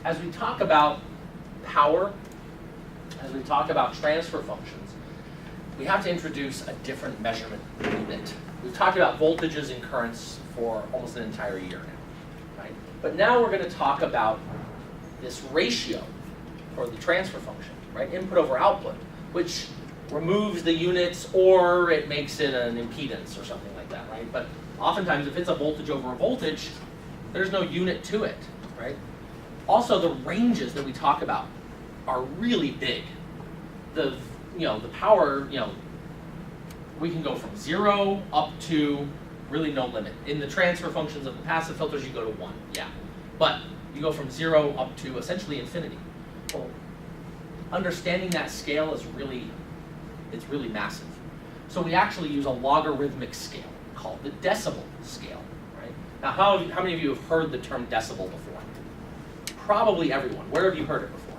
as we talk about power, as we talk about transfer functions, we have to introduce a different measurement unit. We've talked about voltages and currents for almost an entire year now, right? But now we're going to talk about this ratio for the transfer function, right? Input over output, which removes the units or it makes it an impedance or something like that, right? But oftentimes if it's a voltage over a voltage, there's no unit to it, right? Also, the ranges that we talk about are really big. The power, we can go from 0 up to really no limit. In the transfer functions of the passive filters, you go to 1, yeah. But you go from 0 up to essentially infinity. Well, understanding that scale is really massive. So we actually use a logarithmic scale called the decibel scale, right? Now, how many of you have heard the term decibel before? Probably everyone. Where have you heard it before?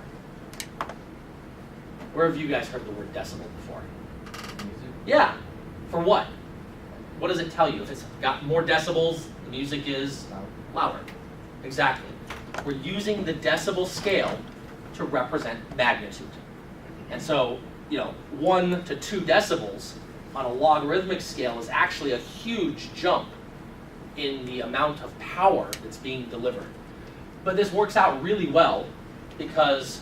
Where have you guys heard the word decibel before? Music. Yeah. For what? What does it tell you? If it's got more decibels, the music is louder. Exactly. We're using the decibel scale to represent magnitude. And so, 1 to 2 decibels on a logarithmic scale is actually a huge jump in the amount of power that's being delivered. But this works out really well because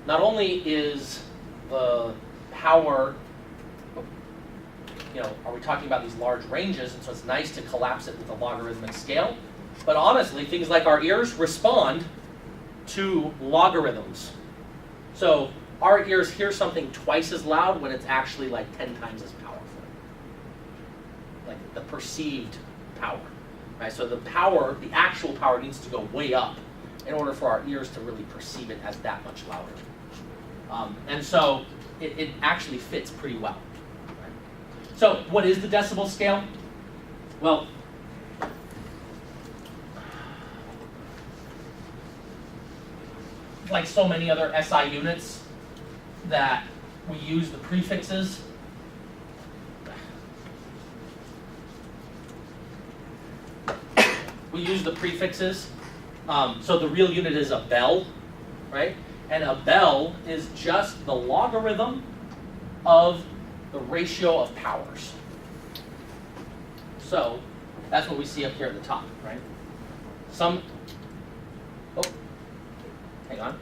not only is the power, are we talking about these large ranges, and so it's nice to collapse it with a logarithmic scale, but honestly, things like our ears respond to logarithms. So our ears hear something twice as loud when it's actually like 10 times as powerful. Like the perceived power, right? So the power, the actual power needs to go way up in order for our ears to really perceive it as that much louder. And so it actually fits pretty well. Right? So what is the decibel scale? Well, like so many other SI units that we use the prefixes. We use the prefixes. So the real unit is a bell, right? And a bell is just the logarithm of the ratio of powers. So that's what we see up here at the top, right? Hang on.